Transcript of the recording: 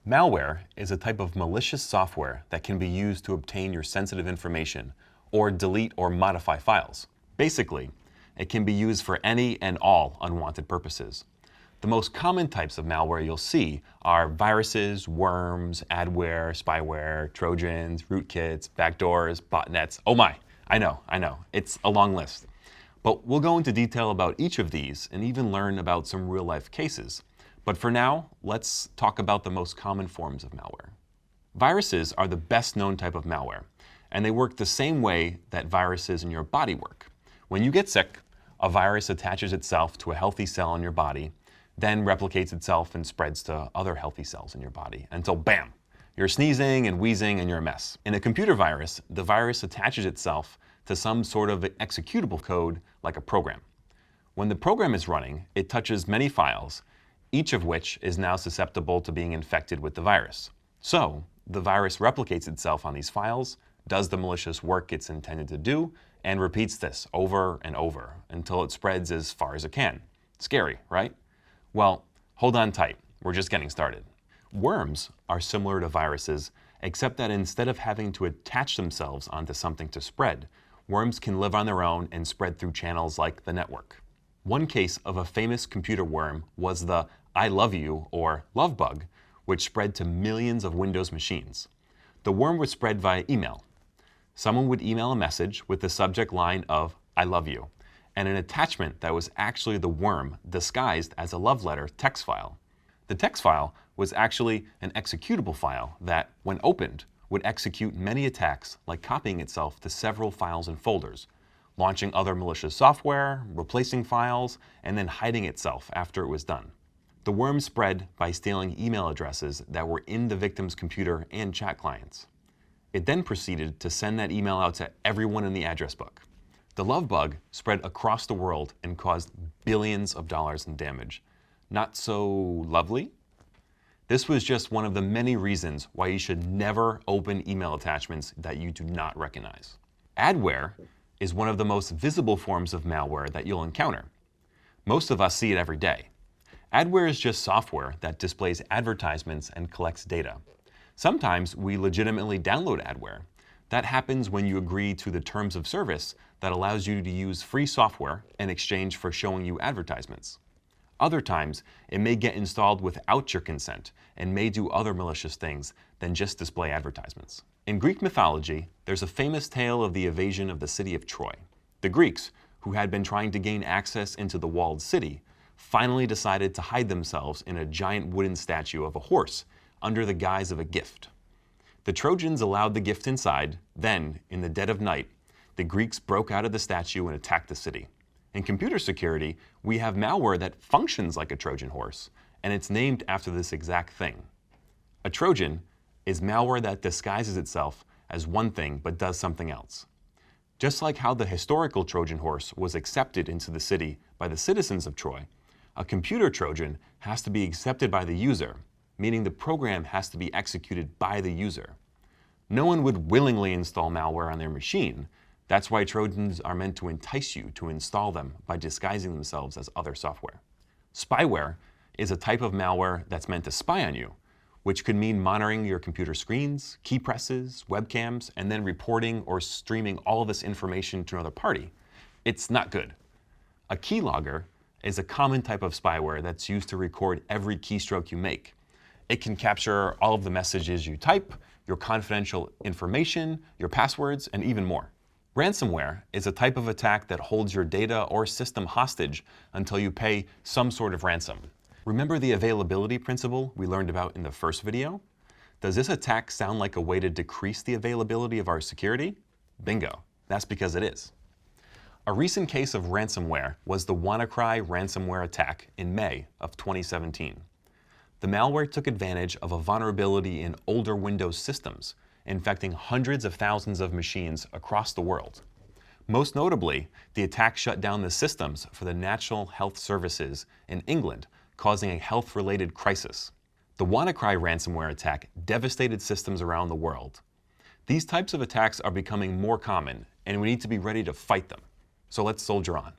Malware is a type of malicious software that can be used to obtain your sensitive information or delete or modify files. Basically, it can be used for any and all unwanted purposes. The most common types of malware you'll see are viruses, worms, adware, spyware, trojans, rootkits, backdoors, botnets. Oh my, I know, it's a long list. But we'll go into detail about each of these and even learn about some real-life cases. But for now, let's talk about the most common forms of malware. Viruses are the best known type of malware, and they work the same way that viruses in your body work. When you get sick, a virus attaches itself to a healthy cell in your body, then replicates itself and spreads to other healthy cells in your body until bam, you're sneezing and wheezing and you're a mess. In a computer virus, the virus attaches itself to some sort of executable code like a program. When the program is running, it touches many files, each of which is now susceptible to being infected with the virus. So, the virus replicates itself on these files, does the malicious work it's intended to do, and repeats this over and over until it spreads as far as it can. Scary, right? Well, hold on tight. We're just getting started. Worms are similar to viruses, except that instead of having to attach themselves onto something to spread, worms can live on their own and spread through channels like the network. One case of a famous computer worm was the I love you or love bug, which spread to millions of Windows machines. The worm would spread via email. Someone would email a message with the subject line of I love you, and an attachment that was actually the worm disguised as a love letter text file. The text file was actually an executable file that, when opened, would execute many attacks like copying itself to several files and folders, launching other malicious software, replacing files, and then hiding itself after it was done. The worm spread by stealing email addresses that were in the victim's computer and chat clients. It then proceeded to send that email out to everyone in the address book. The love bug spread across the world and caused billions of dollars in damage. Not so lovely? This was just one of the many reasons why you should never open email attachments that you do not recognize. Adware is one of the most visible forms of malware that you'll encounter. Most of us see it every day. Adware is just software that displays advertisements and collects data. Sometimes we legitimately download adware. That happens when you agree to the terms of service that allows you to use free software in exchange for showing you advertisements. Other times, it may get installed without your consent and may do other malicious things than just display advertisements. In Greek mythology, there's a famous tale of the evasion of the city of Troy. The Greeks, who had been trying to gain access into the walled city, finally decided to hide themselves in a giant wooden statue of a horse under the guise of a gift. The Trojans allowed the gift inside, then, in the dead of night, the Greeks broke out of the statue and attacked the city. In computer security, we have malware that functions like a Trojan horse, and it's named after this exact thing. A Trojan is malware that disguises itself as one thing but does something else. Just like how the historical Trojan horse was accepted into the city by the citizens of Troy, a computer Trojan has to be accepted by the user, meaning the program has to be executed by the user. No one would willingly install malware on their machine. That's why Trojans are meant to entice you to install them by disguising themselves as other software. Spyware is a type of malware that's meant to spy on you, which could mean monitoring your computer screens, key presses, webcams, and then reporting or streaming all of this information to another party. It's not good. A keylogger is a common type of spyware that's used to record every keystroke you make. It can capture all of the messages you type, your confidential information, your passwords, and even more. Ransomware is a type of attack that holds your data or system hostage until you pay some sort of ransom. Remember the availability principle we learned about in the first video? Does this attack sound like a way to decrease the availability of our security? Bingo, that's because it is. A recent case of ransomware was the WannaCry ransomware attack in May of 2017. The malware took advantage of a vulnerability in older Windows systems, infecting hundreds of thousands of machines across the world. Most notably, the attack shut down the systems for the National Health Services in England, causing a health-related crisis. The WannaCry ransomware attack devastated systems around the world. These types of attacks are becoming more common, and we need to be ready to fight them. So let's soldier on.